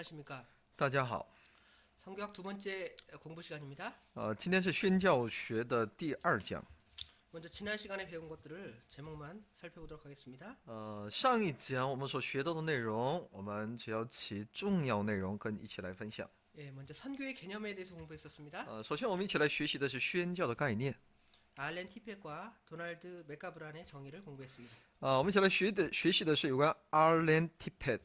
안녕하십니까. 大家好， 성교학 두 번째 공부 시간입니다. 今天是宣教学的第二讲。 먼저 지난 시간에 배운 것들을 제목만 살펴보도록 하겠습니다. 上一讲我们所学到的内容，我们只要其重要内容跟一起来分享。 예, 먼저 선교의 개념에 대해서 공부했었습니다. 首先我们一起来学习的是宣教的概念。 알렌 티펫과 도널드 맥가브란의 정의를 공부했습니다. 我们一起来学习的是有关 Arlen Tippett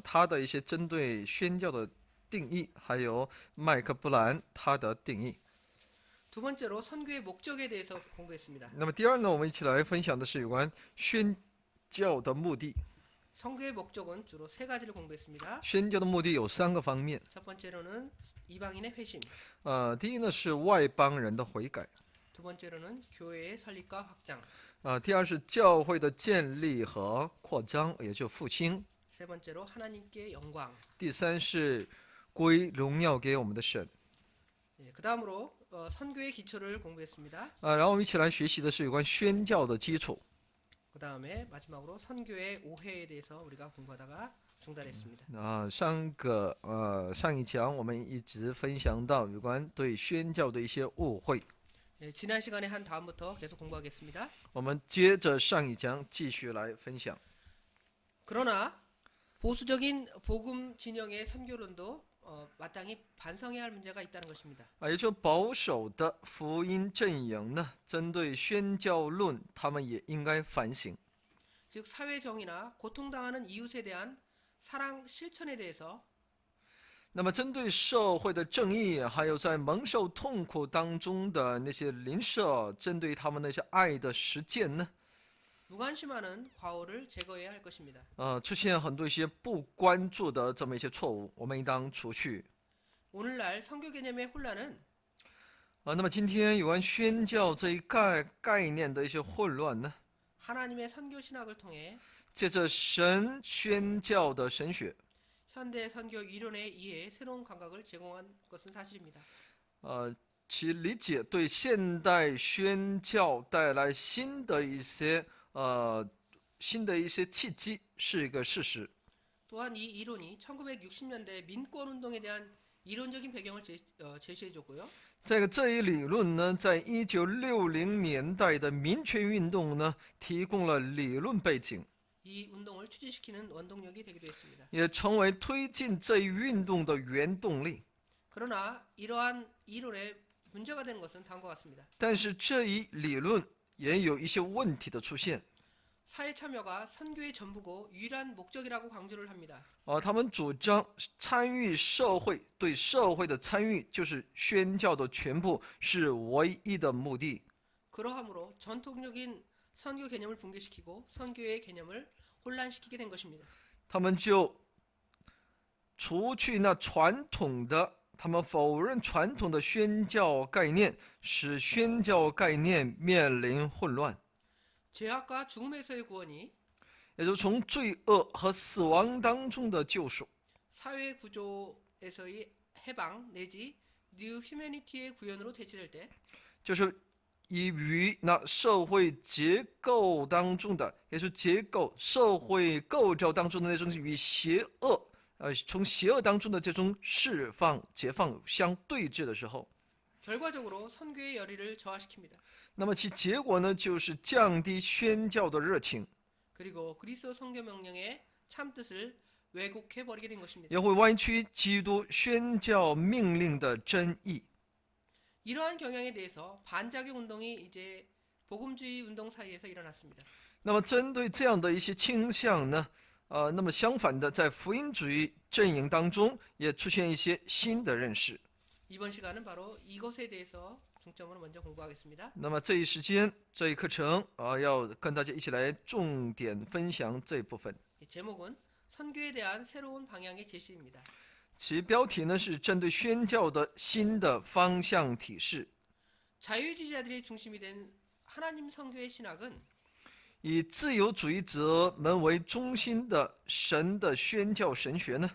他的一些针对宣教的定义，还有麦克布兰他的定义。 두 번째로 선교의 목적에 대해서 공부했습니다. 那么第二呢，我们一起来分享的是有关宣教的目的。 선교의 목적은 주로 세 가지를 공부했습니다. 宣教的目的有三个方面。 첫 번째로는 이방인의 회심, 第一呢是外邦人的悔改。 두 번째로는 교회의 설립과 확장, 第二是教会的建立和扩张，也就复兴。 세 번째로 하나님께 영광. 第三是归荣耀给我们的神。 예, 그 다음으로 선교의 기초를 공부했습니다. 然后我们一起来学习的是有关宣教的基础。 그 다음에 마지막으로 선교의 오해에 대해서 우리가 공부하다가 중단했습니다. 上一讲我们一直分享到有关对宣教的一些误会。 예, 지난 시간에 한 다음부터 계속 공부하겠습니다. 我们接着上一讲继续来分享。 그러나 보수적인 복음 진영의 선교론도 마땅히 반성해야 할 문제가 있다는 것입니다. 也就保守的福音阵营呢，针对宣教论，他们也应该反省。 즉 사회 정의나 고통당하는 이웃에 대한 사랑 실천에 대해서 那么，针对社会的正义，还有在蒙受痛苦当中的那些邻舍，针对他们那些爱的实践呢， 무관심하는 과오를 제거해야 할 것입니다. 出现很多一些不关注的这么一些错误，我们应当除去。 오늘날 선교 개념의 혼란은 那么今天有关宣教这一概念的一些混乱呢， 하나님의 선교 신학을 통해 借着神宣教的神学， 현대 선교 이론에 의해 새로운 감각을 제공한 것은 사실입니다. 其理解对现代宣教带来新的一些契机是一个事实。 또한 이 이론이 1960년대 민권 운동에 대한 이론적인 배경을 제시해줬고요. 这一理论呢，在1960年代的民权运动呢，提供了理论背景， 이 운동을 추진시키는 원동력이 되기도 했습니다. 也成为推进这一运动的原动力。 그러나 이러한 이론에 문제가 되는 것은 다음과 같습니다. 但是这一理论也有一些问题的出现。 사회 참여가 선교의 전부고 유일한 목적이라고 강조를 합니다. 他们主张参与社会，对社会的参与就是宣教的全部，是唯一的目的。 그러함으로 전통적인 선교 개념을 붕괴시키고 선교의 개념을 혼란시키게 된 것입니다. 他们就除去那传统的，他们否认传统的宣教概念，使宣教概念面临混乱。 죄악과 죽음에서의 구원이 也就是从罪恶和死亡当中的救赎， 사회 구조에서의 해방 내지 뉴 휴머니티의 구현으로 대체될 때 就是与那社会结构当中的，也就是社会构造当中的那种与邪恶，从邪恶当中的这种释放、解放相对峙的时候， 결과적으로 선교의 열의를 저하시킵니다. 那么其结果呢，就是降低宣教的热情， 그리고 그리스도 선교 명령의 참 뜻을 왜곡해 버리게 된 것입니다. 也会歪曲基督宣教命令的真意。 이러한 경향에 대해서 반작용 운동이 이제 복음주의 운동 사이에서 일어났습니다. 那么针对这样的一些倾向呢，那么相反的，在福音主义阵营当中也出现一些新的认识。 이번 시간은 바로 이것에 대해서 중점으로 먼저 공부하겠습니다. 那么这一时间，这一课程要跟大家一起来重点分享这一部分。 제목은 선교에 대한 새로운 방향의 제시입니다. 其标题呢是针对宣教的新的方向体示。 자유주의자들이 중심이 된 하나님 선교의 신학은 以自由主义者们为中心的神的宣教神学呢，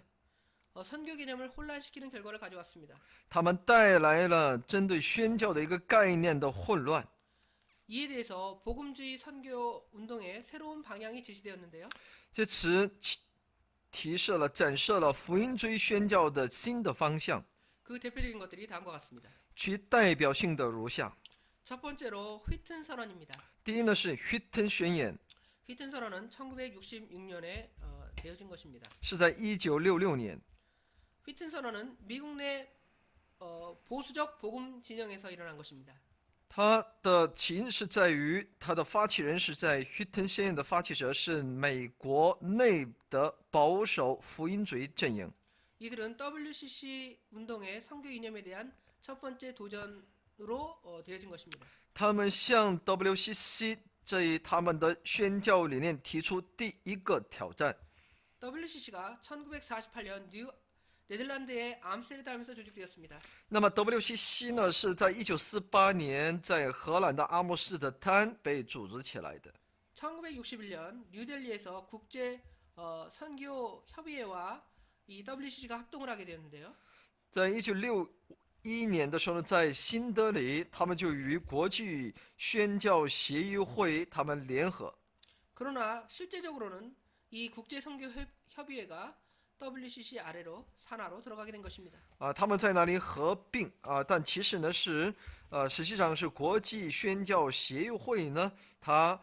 선교 개념을 혼란시키는 결과를 가져왔습니다. 他们带来了针对宣教的一个概念的混乱。 이에 대해서 복음주의 선교 운동의 새로운 방향이 제시되었는데요. 这此提示了、展示了福音主义宣教的新的方向。 그 대표적인 것들이 다음과 같습니다. 其代表性的如下： 첫 번째로 휘튼 선언입니다. 第一呢是 휘튼宣言， 휘튼 선언은 1966년에 되어진 것입니다. 是在1966年。 휘튼 선언은 미국 내 보수적 복음 진영에서 일어난 것입니다. 它的起因是在于它的发起人是在 휘튼宣言的发起者是美国内的保守福音主义阵营。 이들은 WCC 운동의 선교 이념에 대한 첫 번째 도전으로 되어진 것입니다. 他们向 WCC 他们的宣教理念提出第一个挑战。 WCC가 1948년 네덜란드의 암스테르담에서 조직되었습니다. 那么 WCC 呢是在1948年在荷兰的阿姆斯特丹被组织起来的。 1961년 뉴델리에서 국제 선교 협의회와 이 WCC가 합동을 하게 되었는데요. 在1961年的时候呢，在新德里，他们就与国际宣教协议会他们联合。 그러나 실제적으로는 이 국제 선교 협의회가 WCC 아래로 산하로 들어가게 된 것입니다. 他们在那里合并但其实呢是实际上是国际宣教协议会呢，它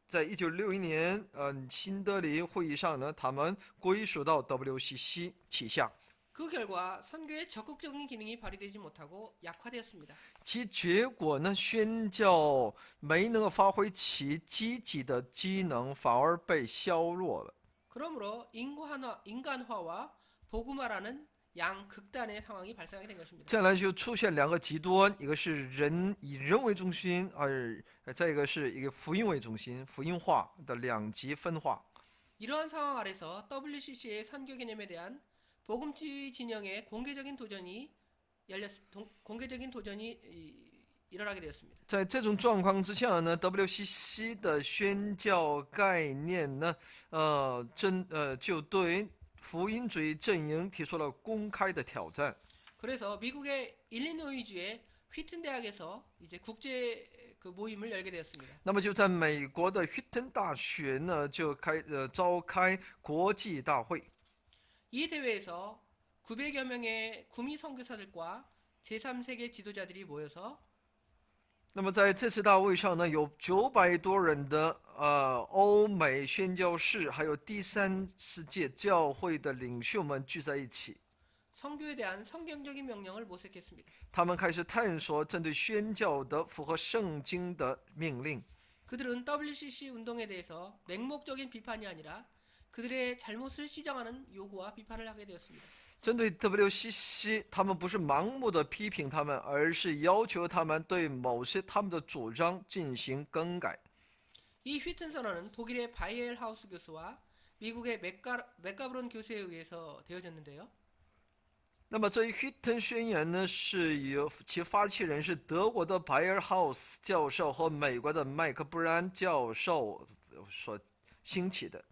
在1961年新德里会议上呢，他们归属到 WCC 旗下。 그 결과 선교의 적극적인 기능이 발휘되지 못하고 약화되었습니다. 其结果呢，宣教没能够发挥其积极的机能，反而被削弱了。 그러므로 인간화와 복음화라는 양극단의 상황이 발생하게 된 것입니다. 再来就出现两个极端，一个是以人为中心，再一个是一个福音为中心，福音化的两极分化。 이러한 상황 아래서 WCC의 선교 개념에 대한 복음주의 진영의 공개적인 도전이 일어나게 되었습니다. 在这种状况之下呢 ，WCC 的宣教概念呢，就对福音主义阵营提出了公开的挑战。 그래서 미국의 일리노이주의 휘튼 대학에서 이제 국제 그 모임을 열게 되었습니다. 那么就在美国的 휘튼 大学呢，就召开国际大会。 이 대회에서 900여 명의 구미 선교사들과 제3세계 지도자들이 모여서 那么在这次大会上呢，有900多人的欧美宣教士，还有第三世界教会的领袖们聚在一起。 선교에 대한 성경적인 명령을 모색했습니다. 他们开始探索针对宣教的符合圣经的命令。 그들은 WCC 운동에 대해서 맹목적인 비판이 아니라 그들의 잘못을 시정하는 요구와 비판을 하게 되었습니다. 针对 WCC， 他们不是盲目的批评他们，而是要求他们对某些他们的主张进行更改。 이 휘튼 선언은 독일의 바이엘하우스 교수와 미국의 맥가브론 교수에 의해서 되어졌는데요. 那么这一 휘튼宣言呢，是由其发起人是德国的白尔豪斯教授和美国的麦克布兰教授所兴起的。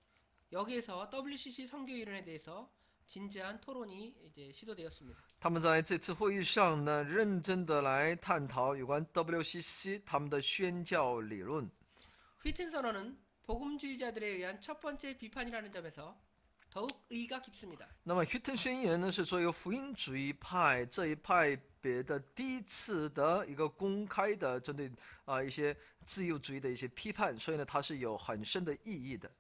여기에서 WCC 선교 이론에 대해서 진지한 토론이 이제 시도되었습니다. 他们在这次会议上呢，认真的来探讨有关 WCC 他们的宣教理论。 휘튼 선언은 복음주의자들에 의한 첫 번째 비판이라는 점에서 더욱 의의가 깊습니다. 那么 휘튼宣言呢，是作为福音主义派这一派别的第一次的一个公开的针对一些自由主义的一些批判，所以呢，它是有很深的意义的。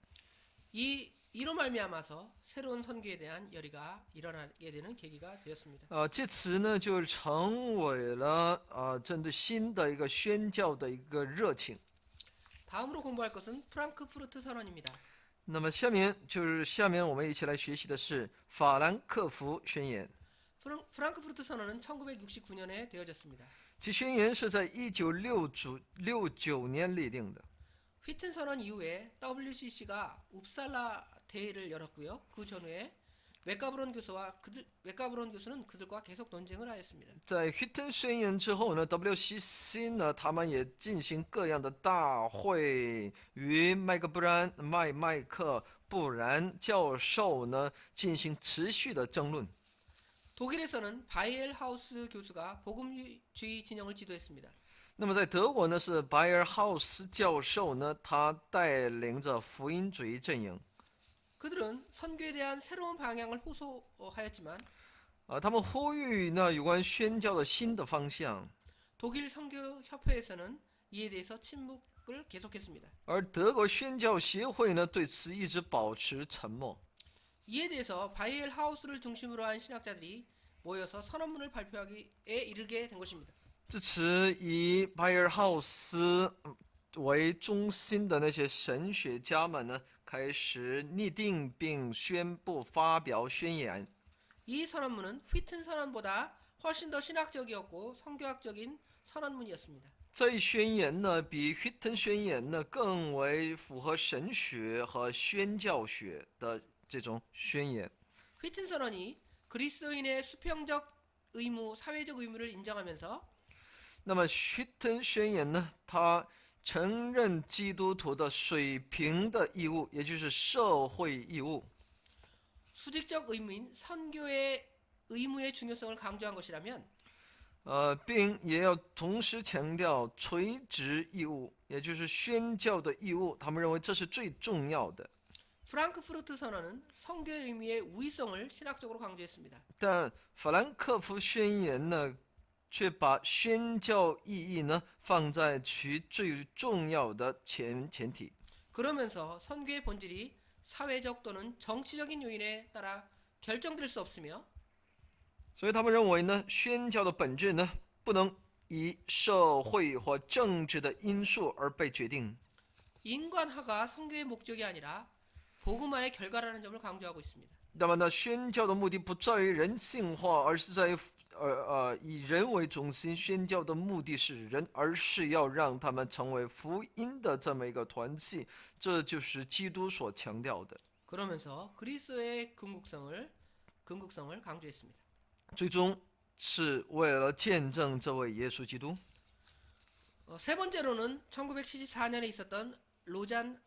이로 말미암아서 새로운 선교에 대한 열의가 일어나게 되는 계기가 되었습니다. 借此呢，就成为了针对新的一个宣教的一个热情。 다음으로 공부할 것은 프랑크푸르트 선언입니다. 那么下面我们一起来学习的是法兰克福宣言。 프랑크푸르트 선언은 1969년에 되어졌습니다. 其宣言是在1969年立定的。 휘튼 선언 이후에 WCC가 웁살라 대회를 열었고요. 그 전후에 맥가브론 교수는 그들과 계속 논쟁을 하였습니다. 在 휘튼宣言之后呢 ，WCC 呢，他们也进行各样的大会，与麦克布兰教授呢进行持续的争论。 독일에서는 바이엘하우스 교수가 복음주의 진영을 지도했습니다. 那么在德国呢，是白尔豪斯教授呢，他带领着福音主义阵营。 그들은 선교에 대한 새로운 방향을 호소하였지만 他们呼吁呢有关宣教的新的方向， 독일 선교협회에서는 이에 대해서 침묵을 계속했습니다. 而德国宣教协会呢对此一直保持沉默。 이에 대해서 바이엘 하우스를 중심으로 한 신학자들이 모여서 선언문을 발표하기에 이르게 된 것입니다. 至此，以拜尔浩斯为中心的那些神学家们呢，开始拟定并宣布发表宣言。 이 선언문은 휘튼 선언보다 훨씬 더 신학적이었고 성교학적인 선언문이었습니다. 这一宣言呢，比 Witten 宣言呢更为符合神学和宣教学的这种宣言。 휘튼 선언이 그리스도인의 수평적 의무, 사회적 의무를 인정하면서 那么 Witten 宣言呢，它承认基督徒的水平的义务，也就是社会义务。 수직적 의무인 선교의 의무의 중요성을 강조한 것이라면 并也要同时强调垂直义务，也就是宣教的义务。他们认为这是最重要的。 프랑크푸르트 선언은 선교의 의미의 우위성을 신학적으로 강조했습니다. 但法兰克福宣言呢，却把宣教意义呢放在其最重要的前提。 그러면서 선교의 본질이 사회적 또는 정치적인 요인에 따라 결정될 수 없으며 所以他们认为呢，宣教的本质呢，不能以社会或政治的因素而被决定。 인간화가 선교의 목적이 아니라 복음화의 결과라는 점을 강조하고 있습니다. 那么呢，宣教的目的不在于人性化，而是在于以人为中心。宣教的目的是人，而是要让他们成为福音的这么一个团契。这就是基督所强调的。 그러면서 그리스도의 근국성을 강조했습니다. 最终是为了见证这位耶稣基督。 세 번째로는 1974년에 있었던 로잔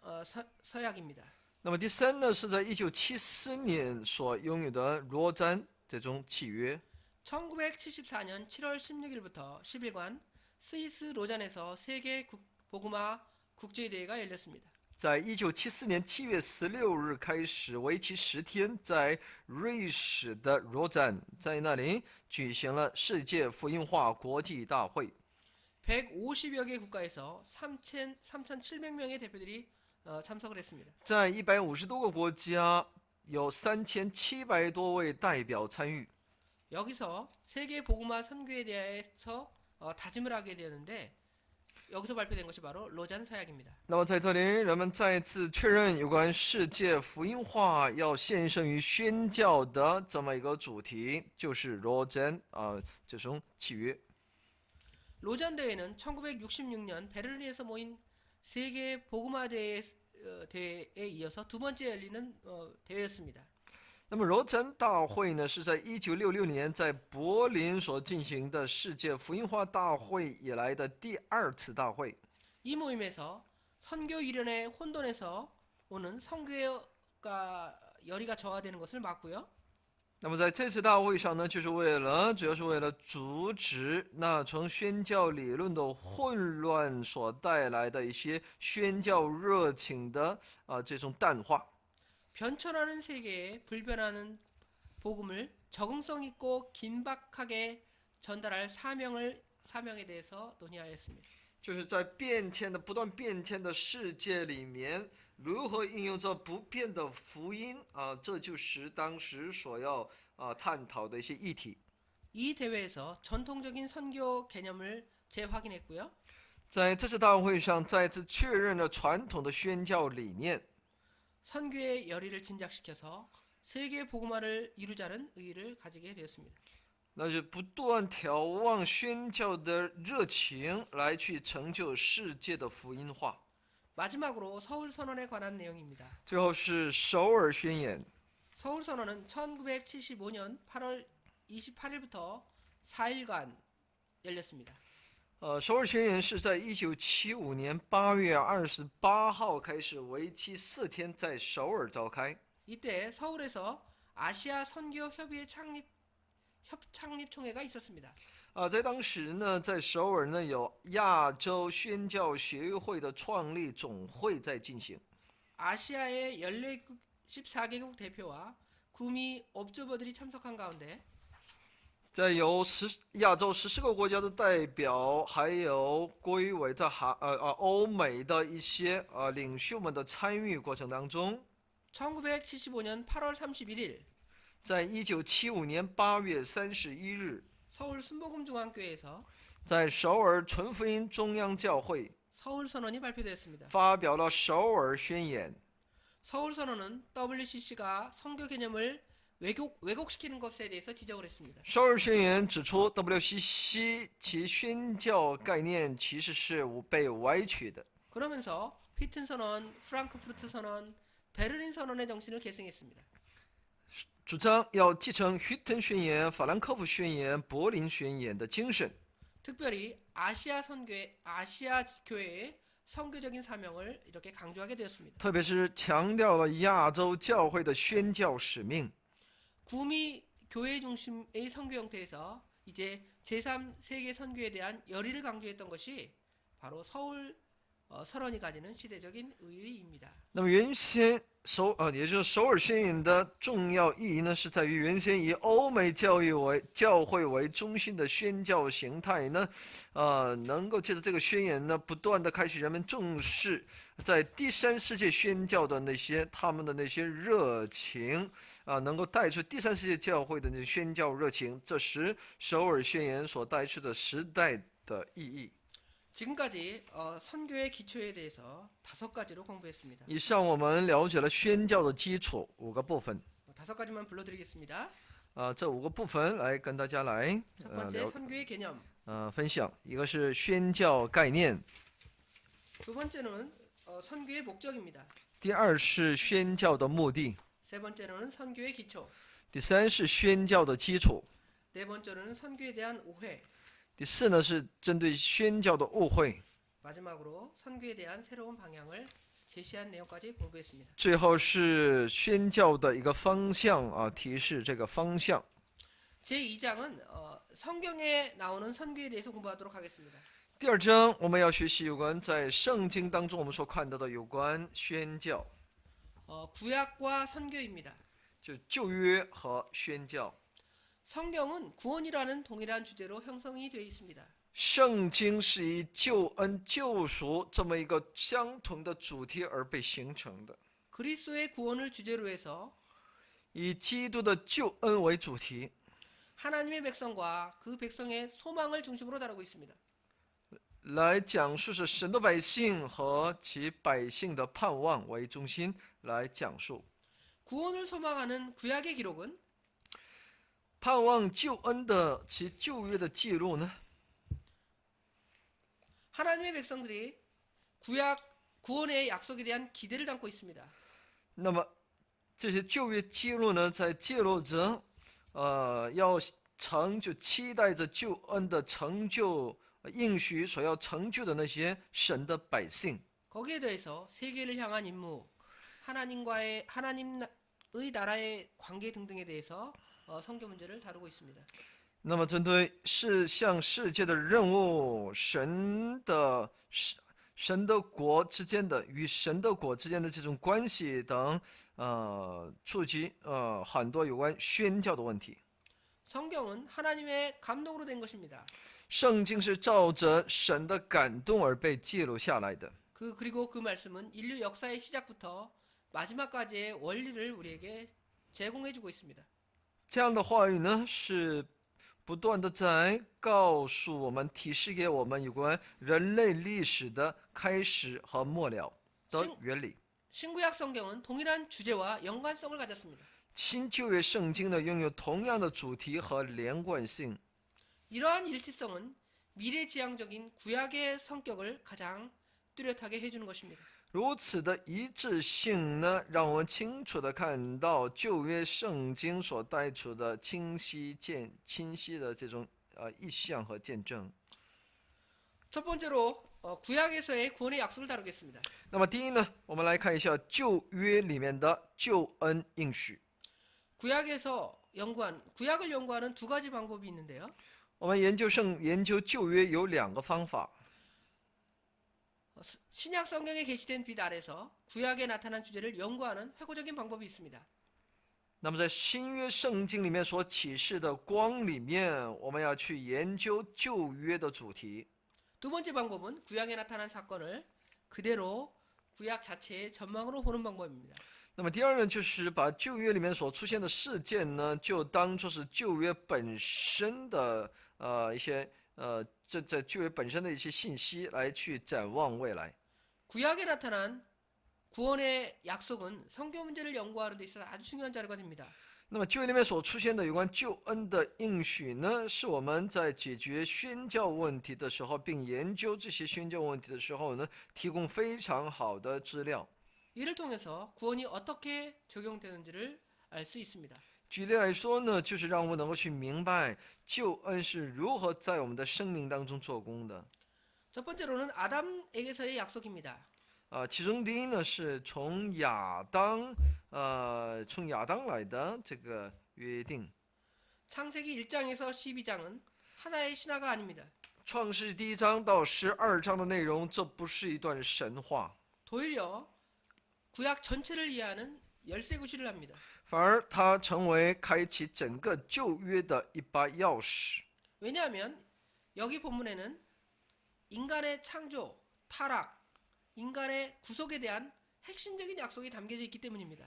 서약입니다. 那么第三呢，是在1974年所拥有的罗詹这种契约。 1974년 7월 16일부터 10일간 스위스 로잔에서 세계 복음화 국제대회가 열렸습니다. 在1974年7月16日开始，为期10天，在瑞士的罗赞，在那里举行了世界福音化国际大会。 150여 개 국가에서 3,700명의 대표들이 참석을 했습니다. 在150多个国家，有3700多位代表参与。 여기서 세계 복음화 선교에 대해서 다짐을 하게 되었는데 여기서 발표된 것이 바로 로잔 서약입니다. 那么在这里，人们再次确认有关世界福音化要献身于宣教的这么一个主题，就是罗赞这种契约。 로잔 대회는 1966년 베를린에서 모인 세계 복음화 대회에 이어서 두 번째 열리는 대회였습니다. 那么罗赞大会呢，是在1966年在柏林所进行的世界福音化大会以来的第2次大会。 이 모임에서 선교 일련의 혼돈에서 오는 선교가 열의가 저하되는 것을 막고요. 那么在这次大会上呢，主要是为了阻止那从宣教理论的混乱所带来的一些宣教热情的这种淡化。 변천하는 세계에 불변하는 복음을 적응성 있고 긴박하게 전달할 사명에 대해서 논의하였습니다. 就是在不断变迁的世界里面，如何应用这不变的福音这就是当时所要探讨的一些议题。 이 대회에서 전통적인 선교 개념을 재확인했고요. 在这次大会上，再次确认了传统的宣教理念。 선교의 열의를 진작시켜서 세계 복음화를 이루자는 의의를 가지게 되었습니다. 那就不断眺望宣教的热情，来去成就世界的福音化。 마지막으로 서울 선언에 관한 내용입니다. 最后是首尔宣言。 서울 선언은 1975년 8월 28일부터 4일간 열렸습니다. 首尔宣言是在1975年8月28号开始，为期4天，在首尔召开。 이때 서울에서 아시아 선교 협의회 창립 총회가 있었습니다. 在当时呢，在首尔呢有亚洲宣教协会的创立总会在进行。 아시아의 14개국 대표와 구미 업저버들이 참석한 가운데 在由亚洲14个国家的代表，还有归为在欧美的一些领袖们的参与过程当中， 1975년 8월 31일 在1975年8月31日， 서울 순복음중앙교회에서 在首尔纯福音中央教会 서울선언이 발표되었습니다. 发表了首尔宣言。 서울선언은 WCC가 선교 개념을 왜곡시키는 것에 대해서 지적을 했습니다. 首尔宣言指出 ，WCC 其宣教概念其实是被歪曲的。 그러면서 휘튼 선언, 프랑크푸르트 선언, 베를린 선언의 정신을 계승했습니다. 主张要继承胡腾宣言、法兰克福宣言、柏林宣言的精神， 특별히 아시아 교회의 선교적인 사명을 이렇게 강조하게 되었습니다. 特别是强调了亚洲教会的宣教使命。 구미 교회 중심의 선교 형태에서 이제 제3세계 선교에 대한 열의를 강조했던 것이 바로 서울 선언이 가지는 시대적인 의의입니다. 那么原先也就是首尔宣言的重要意义呢，是在于原先以欧美教会为中心的宣教形态呢，能够借着这个宣言呢，不断的开始人们重视在第三世界宣教的他们的那些热情能够带出第三世界教会的那些宣教热情，这是首尔宣言所带出的时代的意义。 지금까지 선교의 기초에 대해서 5가지로 공부했습니다. 以上我们了解了宣教的基础5个部分。 5가지만 불러드리겠습니다. 这5个部分来跟大家来 첫 번째 선교의 개념, 分享。一个是宣教概念， 두 번째는 선교의 목적입니다. 第二是宣教的目的， 세 번째로는 선교의 기초, 第三是宣教的基础， 네 번째로는 선교에 대한 오해, 第四呢是针对宣教的误会， 마지막으로 선교에 대한 새로운 방향을 제시한 내용까지 공부했습니다. 最后是宣教的一个方向提示这个方向。 제2장은 성경에 나오는 선교에 대해서 공부하도록 하겠습니다. 第二章我们要学习有关在圣经当中我们所看到的有关宣教， 구약과 선교입니다. 就旧约和宣教。 성경은 구원이라는 동일한 주제로 형성이 되어 있습니다. 圣经是以救恩、救赎这么一个相同的主题而被形成的， 그리스도의 구원을 주제로 해서 以基督的救恩为主题， 하나님의 백성과 그 백성의 소망을 중심으로 다루고 있습니다. 来讲述是神的百姓和其百姓的盼望为中心来讲述。 구원을 소망하는 구약의 기록은 盼望救恩的其旧约的记录呢， 하나님의 백성들이 구원의 약속에 대한 기대를 담고 있습니다. 那么这些旧约记录呢，在记录着要期待着救恩的成就应许所要成就的那些神的百姓。 거기에 대해서 세계를 향한 임무, 하나님의 나라의 관계 등등에 대해서 선교 문제를 다루고 있습니다. 那么针对向世界的任务，神的国之间的与神的国之间的这种关系等，触及很多有关宣教的问题。 성경은 하나님의 감동으로 된 것입니다. 圣经是照着神的感动而被记录下来的。 그리고 그 말씀은 인류 역사의 시작부터 마지막까지의 원리를 우리에게 제공해주고 있습니다. 这样的话语呢，是不断的在告诉我们、提示给我们有关人类历史的开始和末了的原理。 신구약 성경은 동일한 주제와 연관성을 가졌습니다. 新旧约圣经呢，拥有同样的主题和连贯性。 이러한 일치성은 미래지향적인 구약의 성격을 가장 뚜렷하게 해주는 것입니다. 如此的一致性呢，让我们清楚的看到旧约圣经所带出的清晰的这种意象和见证。 첫 번째로 구약에서의 구원의 약속을 다루겠습니다. 那么第一呢，我们来看一下旧约里面的救恩应许。 구약을 연구하는 두 가지 방법이 있는데요. 我们研究旧约有2个方法。 신약 성경에 게시된 빛 아래서 구약에 나타난 주제를 연구하는 회고적인 방법이 있습니다. 那么在新约圣经里面所启示的光里面，我们要去研究旧约的主题。 두 번째 방법은 구약에 나타난 사건을 그대로 구약 자체의 전망으로 보는 방법입니다. 那么第二呢，就是把旧约里面所出现的事件呢，就当作是旧约本身的一些这在旧约本身的一些信息来去展望未来。 구약에 나타난 구원의 약속은 성교 문제를 연구하는 데 있어서 아주 중요한 자료가 됩니다. 那么旧约里面所出现的有关救恩的应许呢，是我们在解决宣教问题的时候，并研究这些宣教问题的时候呢，提供非常好的资料。 이를 통해서 구원이 어떻게 적용되는지를 알 수 있습니다. 举例来说呢，就是让我们能够去明白救恩是如何在我们的生命当中做工的。 첫 번째로는 아담에게서의 약속입니다. 其中第一呢，是从亚当来的这个约定。 창세기 1장에서 12장은 하나의 신화가 아닙니다. 创世第1章到12章的内容，这不是一段神话， 도리어 구약 전체를 이해하는 열쇠 구실을 합니다. 反而它成为开启整个旧约的一把钥匙。 왜냐하면 여기 본문에는 인간의 창조, 타락, 인간의 구속에 대한 핵심적인 약속이 담겨져 있기 때문입니다.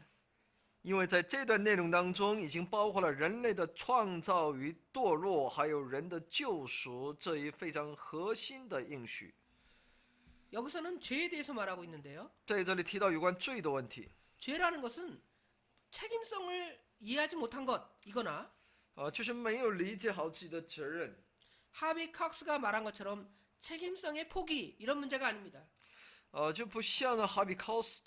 因为在这段内容当中，已经包括了人类的创造与堕落，还有人的救赎这一非常核心的应许。 여기서는 죄에 대해서 말하고 있는데요. 在这里提到有关罪的问题， 죄라는 것은 책임성을 이해하지 못한 것이거나 就是没有理解好自己的责任。 하비 칵스가 말한 것처럼 책임성의 포기 이런 문제가 아닙니다. 就不像呢哈比考斯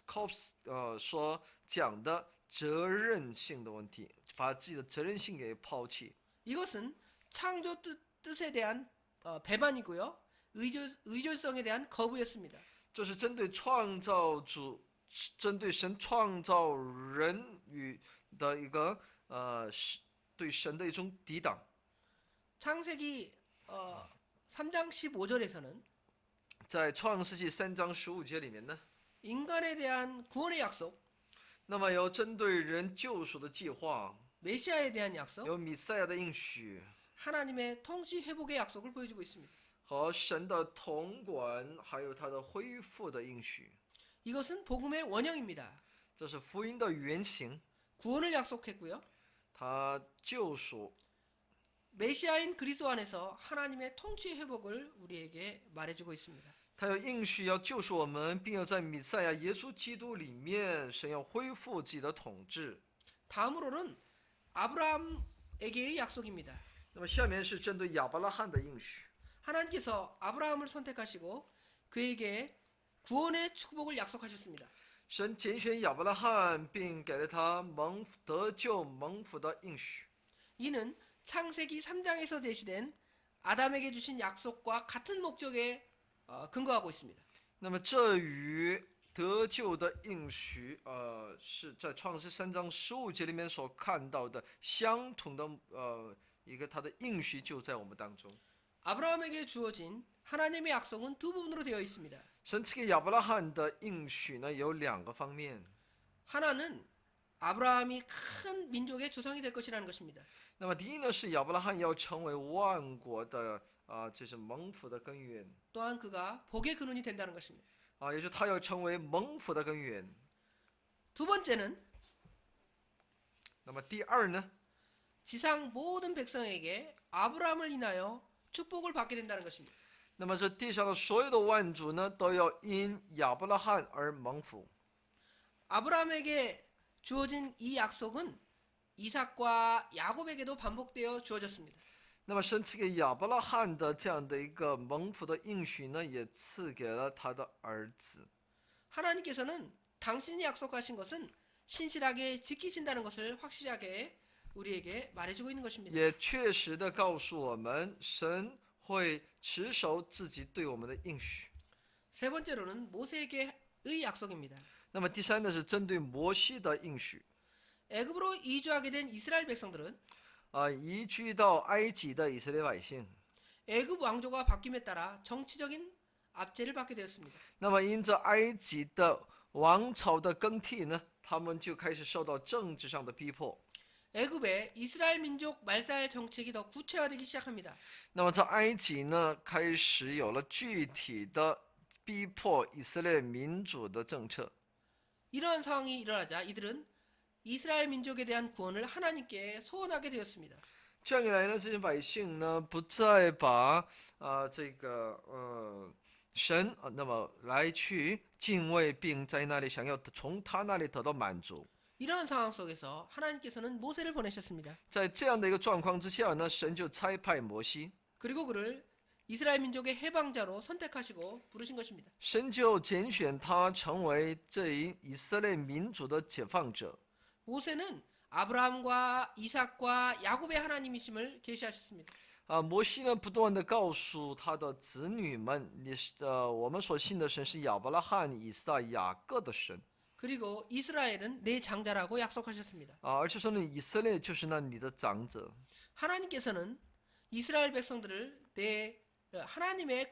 所讲的责任性的问题，把自己的责任性给抛弃。 이것은 창조 뜻에 대한 배반이고요. 의존성에 대한 거부였습니다. 这是针对创造主，针对神创造人与的一个对神的一种抵挡。 창세기 3장 15절에서는 在创世纪3章15节里面呢， 인간에 대한 구원의 약속, 那么有针对人救赎的计划， 메시아에 대한 약속, 有弥赛亚的应许 하나님의 통치 회복의 약속을 보여주고 있습니다. 和神的统管，还有他的恢复的应许。 이것은 복음의 원형입니다. 这是福音的原型， 구원을 약속했고요. 他救赎。 메시아인 그리스도 안에서 하나님의 통치 회복을 우리에게 말해주고 있습니다. 他有应许要救赎我们，并要在弥赛亚耶稣基督里面，神要恢复自己的统治。 다음으로는 아브라함에게의 약속입니다. 那么下面是针对亚伯拉罕的应许。 하나님께서 아브라함을 선택하시고 그에게 구원의 축복을 약속하셨습니다. 神拣选亚伯拉罕，并给了他得救蒙福的应许。 이는 창세기 3장에서 제시된 아담에게 주신 약속과 같은 목적에 근거하고 있습니다. 那么这与得救的应许，是在创世3章15节里面所看到的相同的一个他的应许就在我们当中。 아브라함에게 주어진 하나님의 약속은 두 부분으로 되어 있습니다. 神赐给亚伯拉罕的应许呢有两个方面， 하나는 아브라함이 큰 민족의 조상이 될 것이라는 것입니다. 那么第一呢是亚伯拉罕要成为万国的这是蒙福的根源 또한 그가 복의 근원이 된다는 것입니다. 也就是他要成为蒙福的根源。 두 번째는 那么第二呢， 지상 모든 백성에게 아브라함을 인하여 축복을 받게 된다는 것입니다. 那么这地上的所有的万族呢都要因亚伯拉罕而蒙福。 아브라함에게 주어진 이 약속은 이삭과 야곱에게도 반복되어 주어졌습니다. 那么神赐给亚伯拉罕的这样的一个蒙福的应许呢，也赐给了他的儿子。 하나님께서는 당신이 약속하신 것은 신실하게 지키신다는 것을 확실하게 우리에게 말해주고 있는 것입니다. 也确实的告诉我们，神会持守自己对我们的应许。 세 번째로는 모세에게의 약속입니다. 那么第三呢，是针对摩西的应许。 애굽으로 이주하게 된 이스라엘 백성들은 移居到埃及的以色列百姓， 애굽 왕조가 바뀜에 따라 정치적인 압제를 받게 되었습니다. 那么因着埃及的王朝的更替呢，他们就开始受到政治上的逼迫。 애굽의 이스라엘 민족 말살 정책이 더 구체화되기 시작합니다. 那么在埃及呢，开始有了具体的逼迫以色列民主的政策。 이러한 상황이 일어나자 이들은 이스라엘 민족에 대한 구원을 하나님께 소원하게 되었습니다. 这样一来呢，这些百姓呢，不再把神那么来去敬畏，并在那里想要从他那里得到满足。 이러한 상황 속에서 하나님께서는 모세를 보내셨습니다. 在这样的一个状况之下呢，神就差派摩西， 그리고 그를 이스라엘 민족의 해방자로 선택하시고 부르신 것입니다. 神就拣选他成为这一以色列民族的解放者。 모세는 아브라함과 이삭과 야곱의 하나님이심을 계시하셨습니다. 摩西呢，不断的告诉他的子女们，我们所信的神是亚伯拉罕、以撒、雅各的神。 그리고 이스라엘은 내 장자라고 약속하셨습니다. 而且说呢，以色列就是那你的长者。 하나님께서는 이스라엘 백성들을 하나님의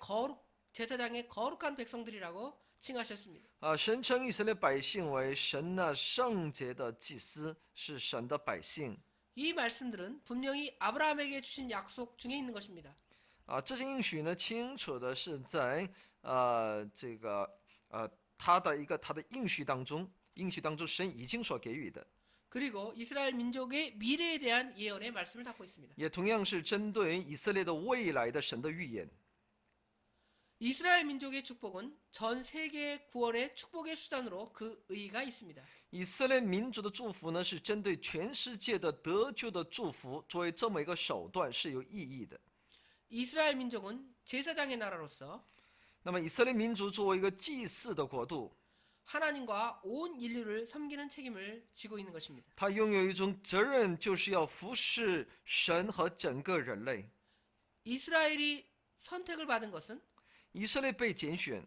제사장의 거룩한 백성들이라고 칭하셨습니다. 神称以色列百姓为神那圣洁的祭司，是神的百姓。 이 말씀들은 분명히 아브라함에게 주신 약속 중에 있는 것입니다. 这些应许呢，清楚的是在他的应许当中，神已经所给予的， 그리고 이스라엘 민족의 미래에 대한 예언의 말씀을 담고 있습니다. 也同样是针对以色列的未来的神的预言。 이스라엘 민족의 축복은 전 세계 구원의 축복의 수단으로 그 의의가 있습니다. 以色列民族的祝福呢，是针对全世界的得救的祝福，作为这么一个手段是有意义的。 이스라엘 민족은 제사장의 나라로서 那么以色列民族作为一个祭祀的国度， 하나님과 온 인류를 섬기는 책임을 지고 있는 것입니다. 他拥有一种责任，就是要服侍神和整个人类。 이스라엘이 선택을 받은 것은 以色列被拣选，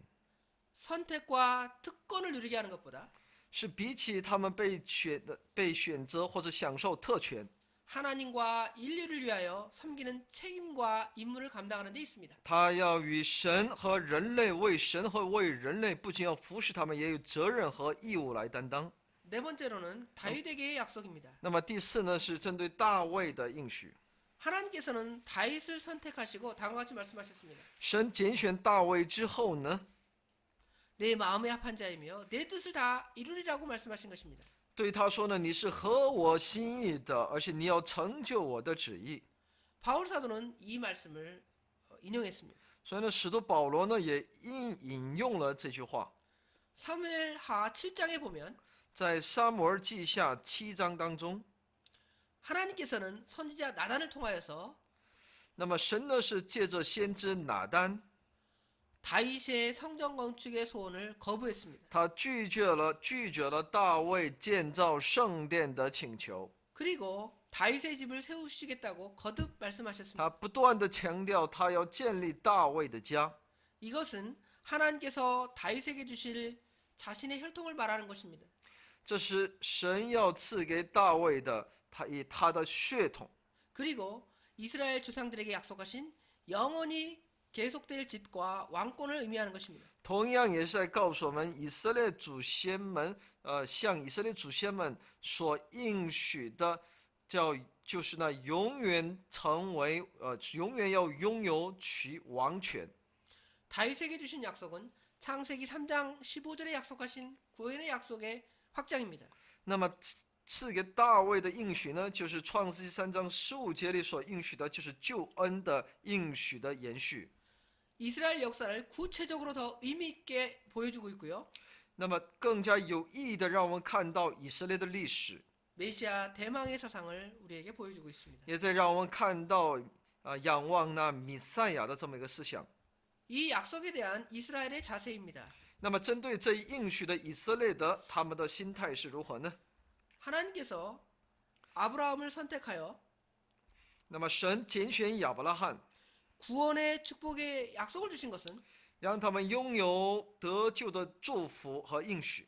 선택과 특권을 누리게 하는 것보다 是比起他们被选择或者享受特权， 하나님과 인류를 위하여 섬기는 책임과 임무를 감당하는 데 있습니다. 他要与神和人类为神和为人类，不仅要服侍他们，也有责任和义务来担当。 네 번째로는 다윗에게의 약속입니다. 那么第四呢，是针对大卫的应许。 하나님께서는 다윗을 선택하시고 다음과 같이 말씀하셨습니다. 神拣选大卫之后呢， 내 마음에 합한 자이며 내 뜻을 다 이루리라고 말씀하신 것입니다. 对他说呢，你是合我心意的，而且你要成就我的旨意。 바울 사도는 이 말씀을 인용했습니다. 所以呢，使徒保罗呢也引用了这句话， 사무엘하 7장에 보면 在撒母耳记下7章当中。 하나님께서는 선지자 나단을 통하여서 那么神呢是借着先知拿单， 다윗의 성전 건축의 소원을 거부했습니다. 他拒绝了大卫建造圣殿的请求， 그리고 다윗의 집을 세우시겠다고 거듭 말씀하셨습니다. 他不断的强调他要建立大卫的家。 이것은 하나님께서 다윗에게 주실 자신의 혈통을 말하는 것입니다. 这是神要赐给大卫的，他的血统。 그리고 이스라엘 조상들에게 약속하신 영원히 계속될 집과 왕권을 의미하는 것입니다. 同样也是在告诉我们，以色列祖先们，向以色列祖先们所应许的，就是那永远要拥有其王权。 다윗에게 주신 약속은 창세기 3장 15절에 약속하신 구원의 약속의 확장입니다. 那么赐给大卫的应许呢，就是创世纪3章15节里所应许的，就是救恩的应许的延续。 이스라엘 역사를 구체적으로 더 의미 있게 보여주고 있고요. 那么更加有意义的，让我们看到以色列的历史， 메시아 대망의 사상을 우리에게 보여주고 있습니다. 也在让我们看到仰望那弥赛亚的这么一个思想。 이 약속에 대한 이스라엘의 자세입니다. 那么针对这一应许的以色列的，他们的心态是如何呢？ 하나님께서 아브라함을 선택하여 那么神拣选亚伯拉罕， 구원의 축복의 약속을 주신 것은 让他们拥有得救的祝福和应许。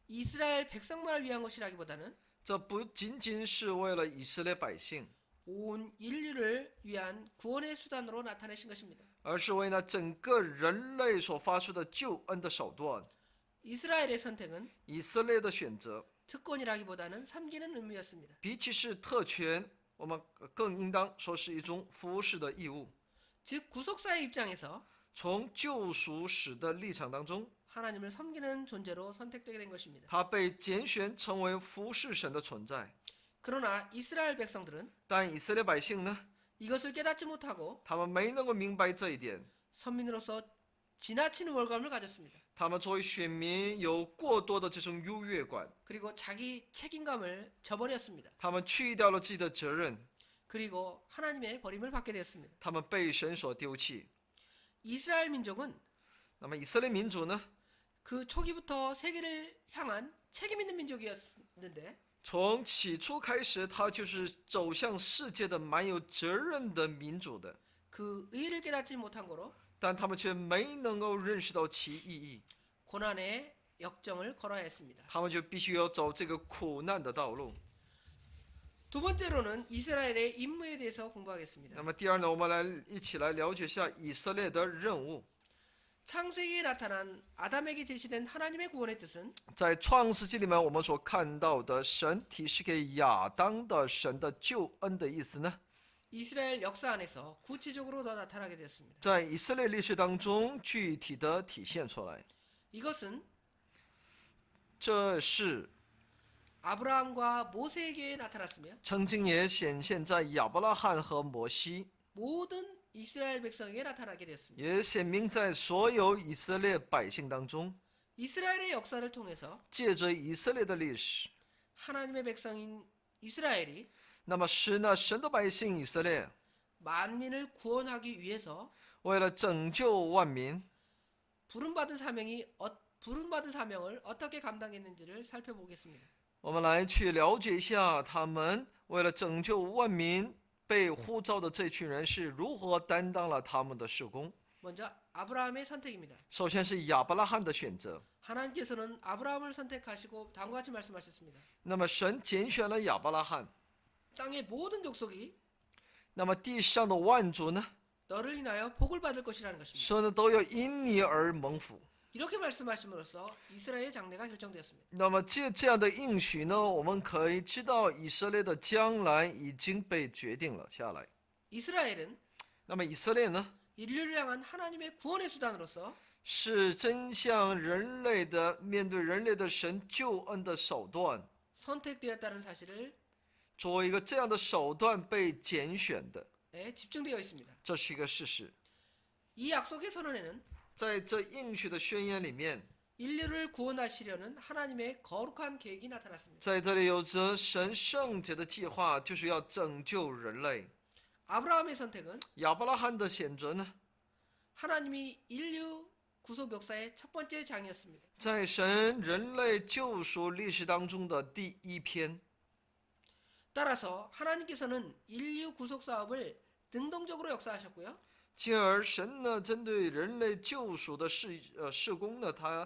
이스라엘 백성만을 위한 것이라기보다는 这不仅仅是为了以色列百姓， 온 인류를 위한 구원의 수단으로 나타내신 것입니다. 而是为那整个人类所发出的救恩的手段。 이스라엘의 선택은 以色列的选择， 특권이라기보다는 섬기는 의무였습니다. 比起是特权，我们更应当说是一种服侍的义务。 즉 구속사의 입장에서 从救赎史的立场当中， 하나님을 섬기는 존재로 선택되게 된 것입니다. 他被拣选成为服侍神的存在。 그러나 이스라엘 백성들은 但以色列百姓呢， 이것을 깨닫지 못하고 他们没能够明白这一点， 선민으로서 지나치는 월감을 가졌습니다. 他们作为选民有过多的这种优越感， 그리고 자기 책임감을 저버렸습니다. 他们去掉了自己的责任， 그리고 하나님의 버림을 받게 되었습니다. 他们被神所丢弃。 이스라엘 민족은 那么以色列民族呢， 그 초기부터 세계를 향한 책임 있는 민족이었는데 从起初开始，他就是走向世界的蛮有责任的民主的， 그 의의를 깨닫지 못한 거로 但他们却没能够认识到其意义， 고난의 역정을 걸어야 했습니다. 他们就必须要走这个苦难的道路。 두 번째로는 이스라엘의 임무에 대해서 공부하겠습니다. 那么第二呢，我们一起来了解一下以色列的任务。 창세기에 나타난 아담에게 제시된 하나님의 구원의 뜻은 在创世纪里面，我们所看到的神提示给亚当的神的救恩的意思呢， 이스라엘 역사 안에서 구체적으로 더 나타나게 되었습니다. 在以色列历史当中具体的体现出来。 이것은 这是 아브라함과 모세에게 나타났으며 曾经也显现在亚伯拉罕和摩西， 모든 이스라엘 백성에게 나타나게 되었습니다. 也显明在所有以色列百姓当中。 이스라엘의 역사를 통해서 借着以色列的历史， 하나님의 백성인 이스라엘이 那么使那神的百姓以色列， 만민을 구원하기 위해서 为了拯救万民， 부름받은 사명을 어떻게 감당했는지를 살펴보겠습니다. 我们来去了解一下他们为了拯救万民被呼召的这群人是如何担当了他们的事工。 먼저 아브라함의 선택입니다. 首先是亚伯拉罕的选择， 하나님께서는 아브라함을 선택하시고 다음과 같이 말씀하셨습니다. 那么神拣选了亚伯拉罕， 땅의 모든 족속이 那么地上的万族呢， 너를 인하여 복을 받을 것이라는 것입니다. 说呢都要因你而蒙福。 이렇게 말씀하심으로써 이스라엘의 장래가 결정되었습니다. 那么借这样的应许呢，我们可以知道以色列的将来已经被决定了下来。 이스라엘은 那么以色列呢， 인류를 향한 하나님의 구원의 수단으로서 是真向人类的面对人类的神救恩的手段， 선택되었다는 사실을 作为一个这样的手段被拣选的， 집중되어 있습니다. 这是一个事实。 이 약속의 선언에는 在这应许的宣言里面， 인류를 구원하시려는 하나님의 거룩한 계획이 나타났습니다. 在这里有着神圣洁的计划，就是要拯救人类。 아브라함의 선택은 亚伯拉罕的选择呢， 하나님이 인류 구속 역사의 첫 번째 장이었습니다. 在神人类救赎历史当中的第一篇。 따라서 하나님께서는 인류 구속 사업을 능동적으로 역사하셨고요. 进而神呢，针对人类救赎的事工呢，他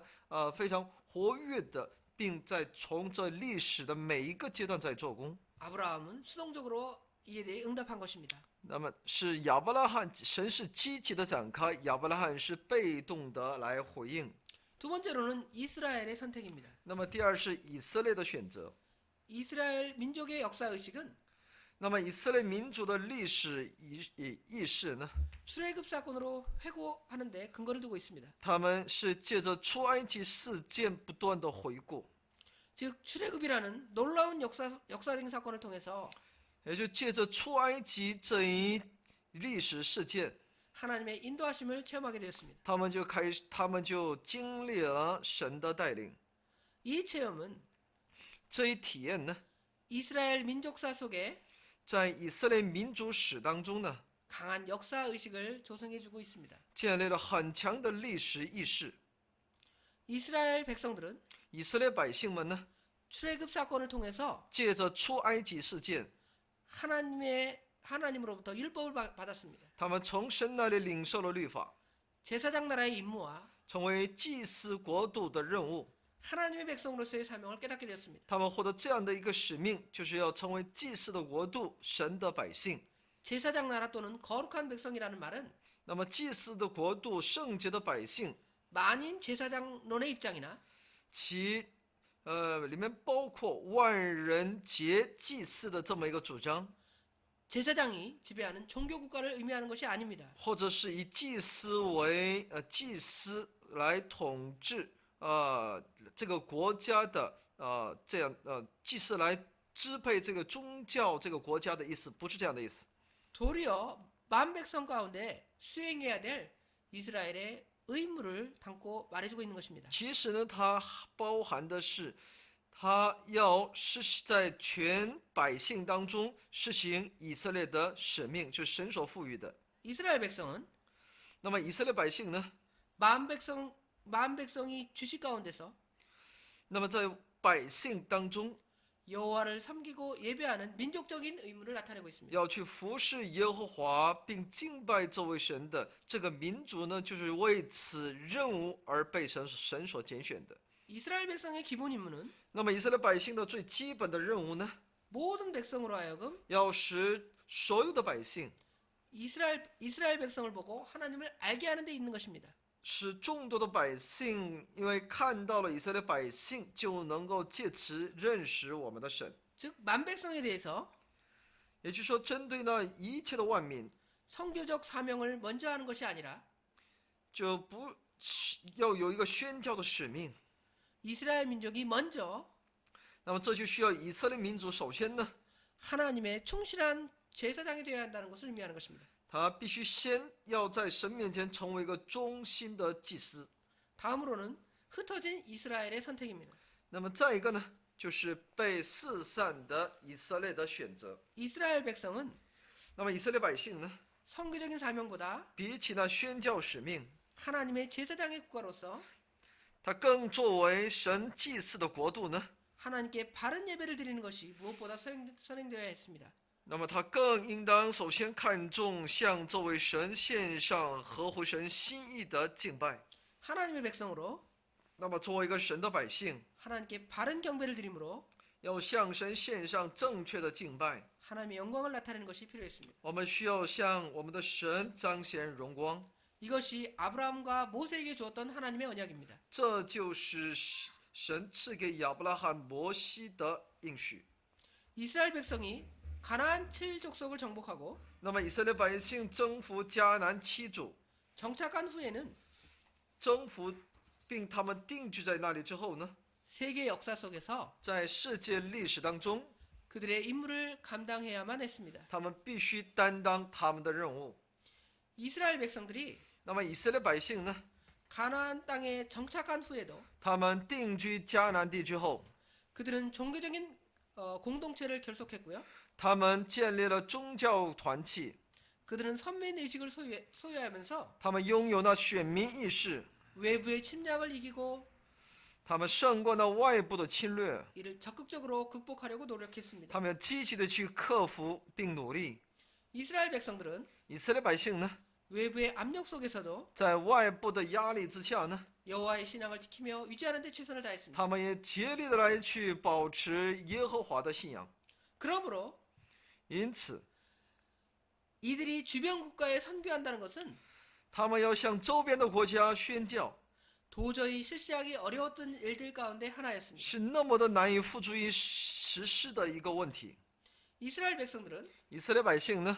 非常活跃的，并在从这历史的每一个阶段在做工。 아브라함은 수동적으로 이에 대해 응답한 것입니다. 那么是亚伯拉罕，神是积极的展开，亚伯拉罕是被动的来回应。 두 번째로는 이스라엘의 선택입니다. 那么第二是以色列的选择。 이스라엘 민족의 역사 의식은 那么以色列民族的历史意识呢， 출애굽 사건으로 회고하는데 근거를 두고 있습니다. 他们是借着出埃及事件不断的回顾， 즉 출애굽이라는 놀라운 역사적인 사건을 통해서 也就借着出埃及这一历史事件， 하나님의 인도하심을 체험하게 되었습니다. 他们就经历了神的带领。 이 체험은 这一体验呢， 이스라엘 민족사 속에 在以色列民族史当中呢， 강한 역사 의식을 조성해주고 있습니다. 建立了很强的历史意识。 이스라엘 백성들은 以色列百姓们呢， 출애굽 사건을 통해서 借着出埃及事件， 하나님으로부터 율법을 받았습니다. 他们从神那里领受了律法， 제사장 나라의 임무와 成为祭司国度的任务， 하나님의 백성으로서의 사명을 깨닫게 되었습니다. 他们获得这样的一个使命，就是要成为祭司的国度，神的百姓。 제사장 나라 또는 거룩한 백성이라는 말은 那么祭司的国度，圣洁的百姓， 만인 제사장론의 입장이나 其里面包括万人节祭祀的这么一个主张， 제사장이 지배하는 종교 국가를 의미하는 것이 아닙니다. 或者是以祭司为祭司来统治这个国家的这样祭司来支配这个宗教这个国家的意思，不是这样的意思。 도리어 만 백성 가운데 수행해야 될 이스라엘의 의무를 담고 말해주고 있는 것입니다. 其实呢，它包含的是，他要实行在全百姓当中实行以色列的使命，就是神所赋予的。 이스라엘 백성은 那么以色列百姓呢？ 만 백성이 주식 가운데서 那么在百姓当中 여호와를 섬기고 예배하는 민족적인 의무를 나타내고 있습니다. 要去服侍耶和华并敬拜这位神的这个民族呢，就是为此任务而被神所拣选的。 이스라엘 백성의 기본 임무는 那么以色列百姓的最基本的任务呢， 모든 백성으로 하여금 要使所有的百姓 이스라엘 백성을 보고 하나님을 알게 하는 데 있는 것입니다. 使众多的百姓因为看到了以色列百姓，就能够借此认识我们的神。 즉 만 백성에 대해서 也就是说，针对那一切的万民， 선교적 사명을 먼저 하는 것이 아니라 就不要有一个宣教的使命。 이스라엘 민족이 먼저 那么这就需要以色列民族首先呢， 하나님의 충실한 제사장이 되어야 한다는 것을 의미하는 것입니다. 他必须先要在神面前成为一个忠心的祭司。 다음으로는 흩어진 이스라엘의 선택입니다. 那么再一个呢，就是被四散的以色列的选择。 이스라엘 백성은 那么以色列百姓呢， 선교적인 사명보다 比起那宣教使命， 하나님의 제사장의 국가로서 他更作为神祭祀的国度呢， 하나님께 바른 예배를 드리는 것이 무엇보다 선행되어야 했습니다. 那么他更应当首先看重向这位神献上合乎神心意的敬拜。 하나님의 백성으로 那么作为一个神的百姓， 하나님께 바른 경배를 드림으로 要向神献上正确的敬拜。 하나님의 영광을 나타내는 것이 필요했습니다. 我们需要向我们的神彰显荣光， 이것이 아브라함과 모세에게 주었던 하나님의 언약입니다. 这就是神赐给亚伯拉罕、摩西的应许。 이스라엘 백성이 가나안 7족속을 정복하고 那么以色列百姓征服迦南七族， 정착한 후에는 征服并他们定居在那里之后呢， 세계 역사 속에서 在世界历史当中， 그들의 임무를 감당해야만 했습니다. 他们必须担当他们的任务。 이스라엘 백성들이 那么以色列百姓呢， 가나안 땅에 정착한 후에도 他们定居迦南地之后， 그들은 종교적인 공동체를 결속했고요. 他们建立了宗教团体， 그들은 선민 의식을 소유하면서 他们拥有那选民意识， 외부의 침략을 이기고 他们胜过那外部的侵略， 이를 적극적으로 극복하려고 노력했습니다. 他们要积极的去克服并努力。 이스라엘 백성들은 以色列百姓呢， 외부의 압력 속에서도 在外部的压力之下呢， 여호와의 신앙을 지키며 유지하는 데 최선을 다했습니다. 他们也竭力的来去保持耶和华的信仰。 그러므로 因此， 이들이 주변 국가에 선교한다는 것은 他们要向周边的国家宣教， 도저히 실시하기 어려웠던 일들 가운데 하나였습니다. 是那么的难以付诸于实施的一个问题。 이스라엘 백성들은 以色列百姓呢，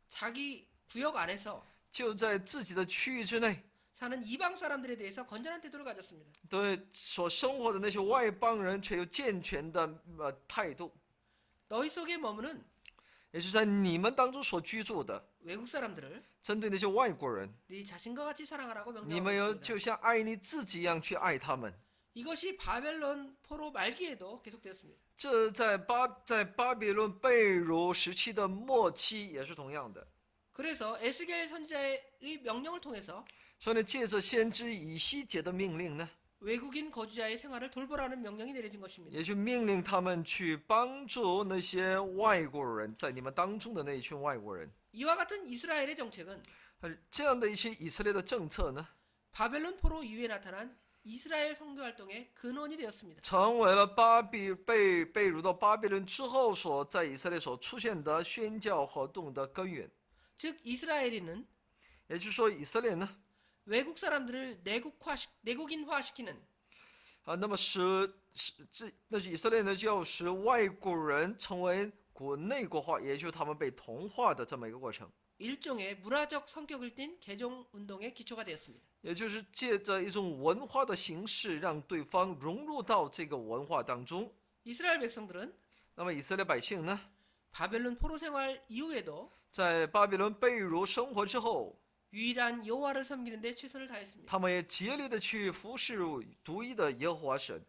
자기 구역 안에서 就在自己的区域之内， 사는 이방 사람들에 대해서 건전한 태도를 가졌습니다. 对所生活的那些外邦人却有健全的态度， 너희 속에 머무는 也是在你们当中所居住的， 외국 사람들을 针对那些外国人， 네 자신과 같이 사랑하라고 你们要 명령하고 就 있습니다. 像爱你自己一样去爱他们。 이것이 바벨론 포로 말기에도 계속되었습니다. 这在巴比伦被掳时期的末期也是同样的。 그래서 에스겔 선지자의 명령을 통해서 所以呢，借着先知以西结的命令呢， 외국인 거주자의 생활을 돌보라는 명령이 내려진 것입니다. 也就命令他们去帮助那些外国人，在你们当中的那一群外国人。 이와 같은 이스라엘의 정책은 这样的一些以色列的政策呢， 바벨론 포로 이후에 나타난 이스라엘 선교 활동의 근원이 되었습니다. 成为了被掳到巴比伦之后在以色列所出现的宣教活动的根源。 즉 이스라엘인은 也就是说，以色列呢， 외국 사람들을 내국인화시키는 那么那以色列呢，就要使外国人成为内国化，也就是他们被同化的这么一个过程。 일종의 문화적 성격을 띤 개종 운동의 기초가 되었습니다. 也就是借着一种文化的形式，让对方融入到这个文化当中。 이스라엘 백성들은 那么以色列百姓呢， 바벨론 포로 생활 이후에도 在巴比伦被掳生活之后， 유일한 여호와를 섬기는 데 최선을 다했습니다. 他们也竭力的去服侍独一的耶和华神。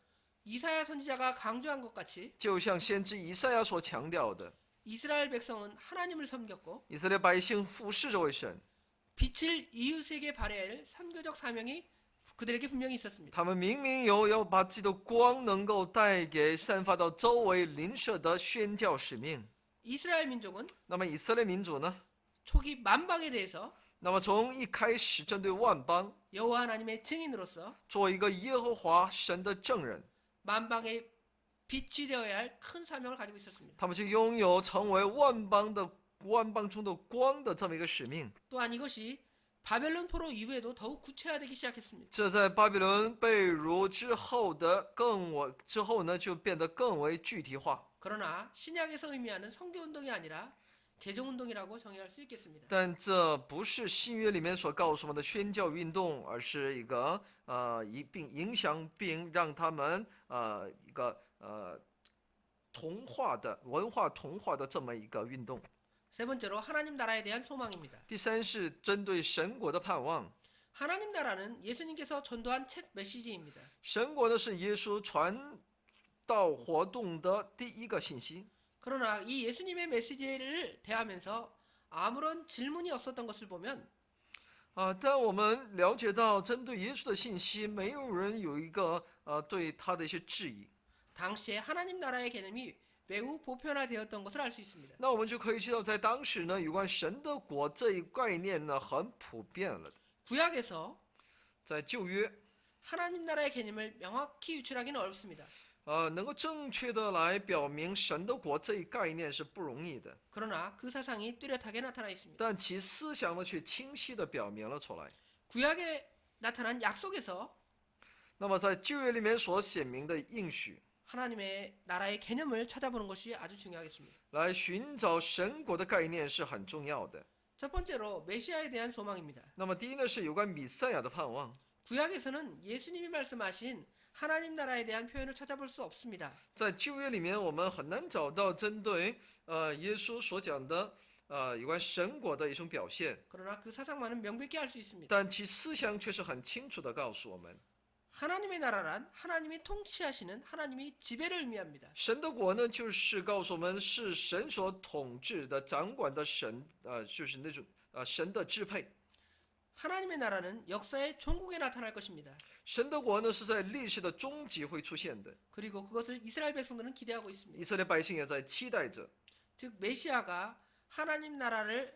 이사야 선지자가 강조한 것 같이 就像先知以赛亚所强调的， 이스라엘 백성은 하나님을 섬겼고 以色列百姓服侍这位神， 빛을 이웃에게 발해할 선교적 사명이 그들에게 분명히 있었습니다. 他们明明有要把自己的光能够带给散发到周围邻舍的宣教使命。 이스라엘 민족은 那么以色列民族呢？ 초기 만방에 대해서 那么从一开始针对万邦， 여호와 하나님의 증인으로서 做一个耶和华神的证人， 만방의 빛이 되어야 할 큰 사명을 가지고 있었습니다. 他们就拥有成为万邦中的光的这么一个使命。 또한 이것이 바벨론 포로 이후에도 더욱 구체화되기 시작했습니다. 这在巴比伦被掳之后呢，就变得更为具体化。 그러나 신약에서 의미하는 선교 운동이 아니라 개종 운동이라고 정의할 수 있겠습니다. 但这不是新约里面所告诉我们的宣教运动，而是一个并影响并让他们一个文化同化的这么一个运动。 세 번째로 하나님 나라에 대한 소망입니다. 第三是针对神国的盼望。 하나님 나라는 예수님께서 전도한 첫 메시지입니다. 神国呢是耶稣传道活动的第一个信息。 그러나 이 예수님의 메시지를 대하면서 아무런 질문이 없었던 것을 보면 但我们了解到，针对耶稣的信息，没有人有一个对他的一些质疑。 당시에 하나님 나라의 개념이 매우 보편화되었던 것을 알 수 있습니다. 那我们就可以知道，在当时呢，有关神的国这一概念呢，很普遍了的。 구약에서 在旧约， 하나님 나라의 개념을 명확히 유출하기는 어렵습니다. 能够正确的来表明神的国这一概念是不容易的， 그러나 그 사상이 뚜렷하게 나타나 있습니다. 但其思想呢却清晰的表明了出来。 구약에 나타난 약속에서 那么在旧约里面所显明的应许， 하나님의 나라의 개념을 찾아보는 것이 아주 중요하겠습니다. 来寻找神国的概念是很重要的。 첫 번째로 메시아에 대한 소망입니다. 那么第一呢是有关弥赛亚的盼望， 구약에서는 예수님이 말씀하신 하나님 나라에 대한 표현을 찾아볼 수 없습니다. 在旧约里面我们很难找到针对耶稣所讲的有关神国的一种表现， 그러나 그 사상만은 명백히 알 수 있습니다. 但其思想却是很清楚的告诉我们， 하나님의 나라란 하나님이 통치하시는 하나님이 지배를 의미합니다. 神的国呢就是告诉我们是神所统治的、掌管的神，就是那种神的支配。 하나님의 나라는 역사의 종국에 나타날 것입니다. 神的国呢是在历史的终极会出现的， 그리고 그것을 이스라엘 백성들은 기대하고 있습니다. 以色列百姓也在期待着。 즉 메시아가 하나님 나라를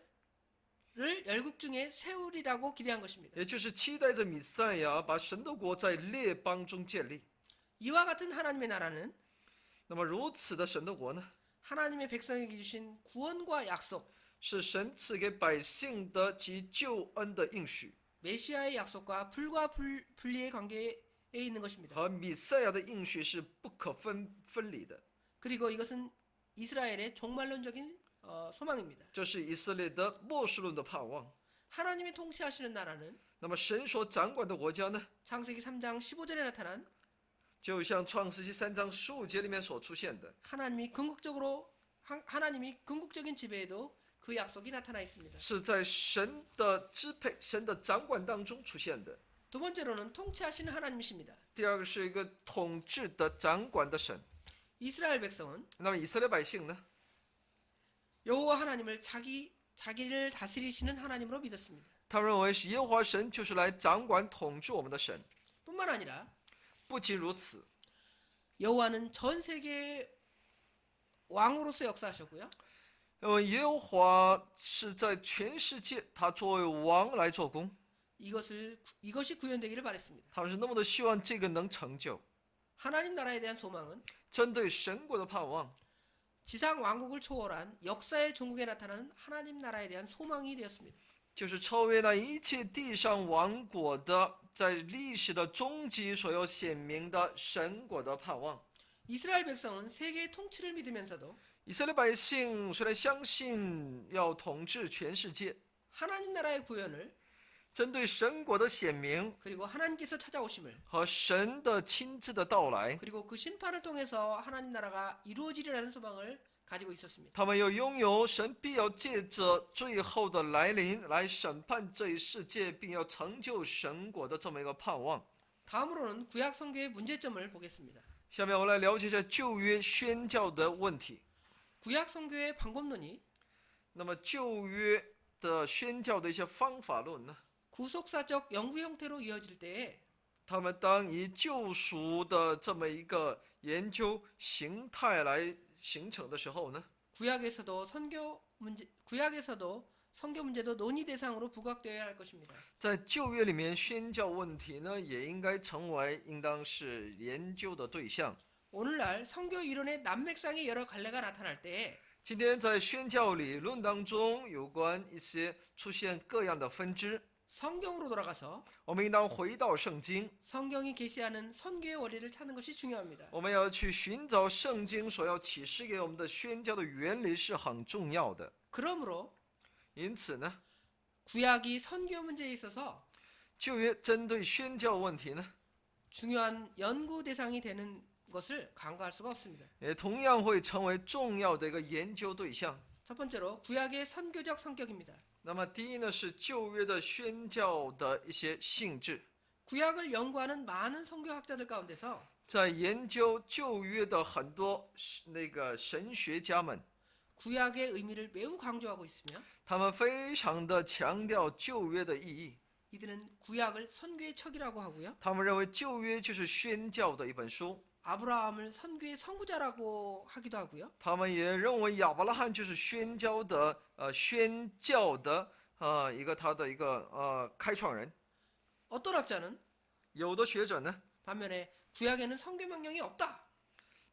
열국 중에 세우리라고 기대한 것입니다. 也就是期待着弥赛亚把神的国在列邦中建立。 이와 같은 하나님의 나라는 那么如此的神的国呢， 하나님의 백성에게 주신 구원과 약속, 是神赐给百姓的及救恩的应许， 메시아의 약속과 불가분리의 관계에 있는 것입니다. 和弥赛亚的应许是不可分离的。 그리고 이것은 이스라엘의 종말론적인 소망입니다. 这是以色列的末世论的盼望。 하나님이 통치하시는 나라는 那么神所掌管的国家呢， 창세기 3장 15절에 나타난 就像创世纪3章15节里面所出现的， 하나님이 궁극적인 지배에도 그 약속이 나타나 있습니다. 是在神的支配、神的掌管当中出现的。 두 번째로는 통치하시는 하나님이십니다. 第二个是一个统治的、掌管的神。 이스라엘 백성은 那么以色列百姓呢， 여호와 하나님을 자기를 다스리시는 하나님으로 믿었습니다. 他认为是耶和华神就是来掌管、统治我们的神。 뿐만 아니라 不仅如此， 여호와는 전 세계 왕으로서 역사하셨고요. 因为耶和华是在全世界，他作为王来做工。 이것이 구현되기를 바랬습니다. 他们是那么的希望这个能成就。 하나님 나라에 대한 소망은 针对神国的盼望， 지상 왕국을 초월한 역사의 종국에 나타나는 하나님 나라에 대한 소망이 되었습니다. 就是超越那一切地上王国的，在历史的终极所要显明的神国的盼望。 이스라엘 백성은 세계의 통치를 믿으면서도 以色列百姓虽然相信要统治全世界， 하나님 나라의 구현을 针对神国的显明 그리고 하나님께서 찾아오심을 和神的亲自的到来， 그리고 그 심판을 통해서 하나님 나라가 이루어지리라는 소망을 가지고 있었습니다. 他们要拥有神必要借着最后的来临来审判这一世界，并要成就神国的这么一个盼望。 다음으로는 구약 성교의 문제점을 보겠습니다. 下面我来了解一下旧约宣教的问题。 구약 성교의 방법론이 那么旧约的宣教的一些方法论呢？ 구속사적 연구 형태로 이어질 때에 他们当以救赎的这么一个研究形态来形成的时候呢， 구약에서도 선교 문제도 논의 대상으로 부각되어야 할 것입니다. 在旧约里面宣教问题呢，也应该成为应当是研究的对象。 오늘날 선교 이론의 난맥상의 여러 갈래가 나타날 때 今天在宣教理论当中，有关一些出现各样的分支， 성경으로 돌아가서 我们应当回到圣经， 성경이 계시하는 선교의 원리를 찾는 것이 중요합니다. 我们要去寻找圣经所要启示给我们的宣教的原理是很重要的。 그러므로 因此呢， 구약이 선교 문제에 있어서 旧约针对宣教问题呢， 중요한 연구 대상이 되는 것을 간과할 수가 없습니다. 也同样会成为重要的一个研究对象。 첫 번째로 구약의 선교적 성격입니다. 那么第一呢，是旧约的宣教的一些性质。 구약을 연구하는 많은 선교학자들 가운데서 在研究旧约的很多那个神学家们， 구약의 의미를 매우 강조하고 있으며 他们非常的强调旧约的意义。 이들은 구약을 선교의 척이라고 하고요. 他们认为旧约就是宣教的一本书。 아브라함을 선교의 선구자라고 하기도 하고요. 他们也认为亚伯拉罕就是宣教的一个他的一个开创人。 어떤 학자는 有的学者呢， 반면에 구약에는 선교 명령이 없다.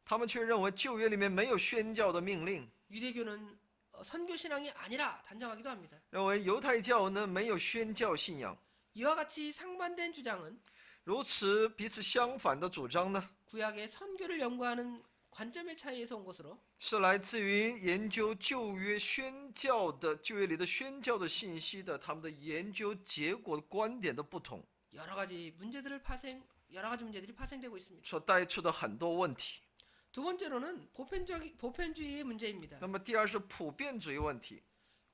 他们却认为旧约里面没有宣教的命令， 유대교는 선교 신앙이 아니라 단정하기도 합니다. 认为犹太教呢没有宣教信仰。 이와 같이 상반된 주장은 如此彼此相反的主张呢， 구약의 선교를 연구하는 관점의 차이에서 온 것으로 是来自于研究旧约宣教的旧约里的宣教的信息的他们的研究结果的观点的不同， 여러 가지 문제들이 파생되고 있습니다. 所带出的很多问题。 두 번째로는 보편주의의 문제입니다. 那么第二是普遍主义问题。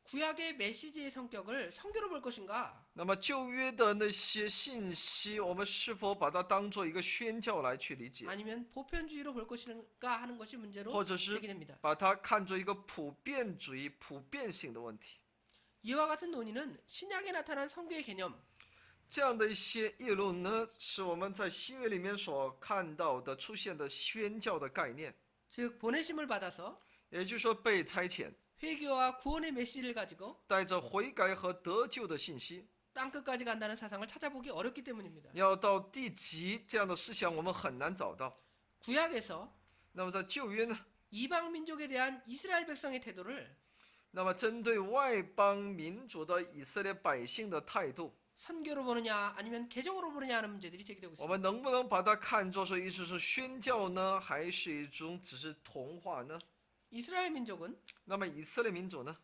구약의 메시지의 성격을 선교로 볼 것인가? 那么旧约的那些信息，我们是否把它当做一个宣教来去理解， 아니면 보편주의로 볼 것인가 하는 것이 문제로 或者是 제기됩니다. 把它看作一个普遍主义、普遍性的问题？ 이와 같은 논의는 신약에 나타난 선교의 개념, 这样的一些议论呢，是我们在新约里面所看到的出现的宣教的概念， 즉 보내심을 받아서 也就是说被差遣， 회개와 구원의 메시지를 가지고 带着悔改和得救的信息， 땅끝까지 간다는 사상을 찾아보기 어렵기 때문입니다. 要到地极这样的思想，我们很难找到。 구약에서 那么在旧约呢？ 이방 민족에 대한 이스라엘 백성의 태도를 那么针对外邦民族的以色列百姓的态度， 선교로 보느냐 아니면 개종으로 보느냐 하는 문제들이 제기되고 我 있습니다. 们能不能把它看作是一种是宣教呢，还是一种只是同化呢？ 이스라엘 민족은 那么以色列民族呢，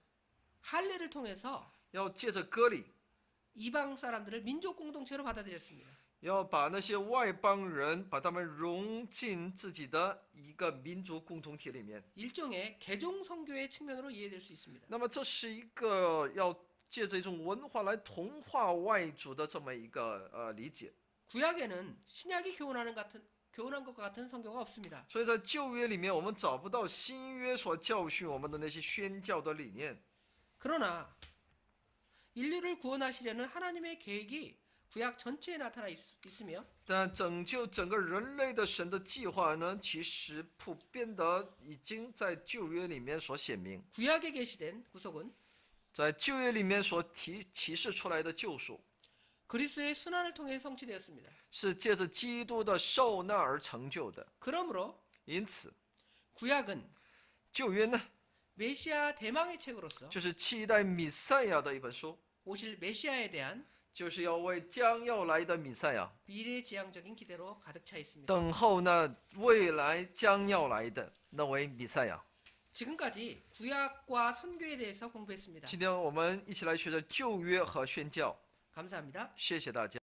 할례를 통해서 要借着割礼， 이방 사람들을 민족 공동체로 받아들였습니다. 要把那些外邦人把他们融进自己的一个民族共同体里面。 일종의 개종 선교의 측면으로 이해될 수 있습니다. 那么这是一个要借着一种文化来同化外族的这么一个理解。 구약에는 신약이 교훈한 것과 같은 선교가 없습니다. 所以在旧约里面，我们找不到新约所教训我们的那些宣教的理念。 그러나 인류를 구원하시려는 하나님의 계획이 구약 전체에 나타나 있으며 但拯救整个人类的神的计划呢，其实普遍的已经在旧约里面所显明， 구약에 계시된 구속은 在旧约里面所启示出来的救赎， 그리스도의 순환을 통해 성취되었습니다. 是借着基督的受难而成就的。 그러므로 因此， 구약은 旧约呢， 메시아 대망의 책으로서 就是期待弥赛亚的一本书， 오실 메시아에 대한 就是要为将要来的弥赛亚 미래지향적인 기대로 가득 차 있습니다. 等候那未来将要来的那位弥赛亚。 지금까지 구약과 선교에 대해서 공부했습니다. 今天我们一起来学着旧约和宣教， 감사합니다. 谢谢大家。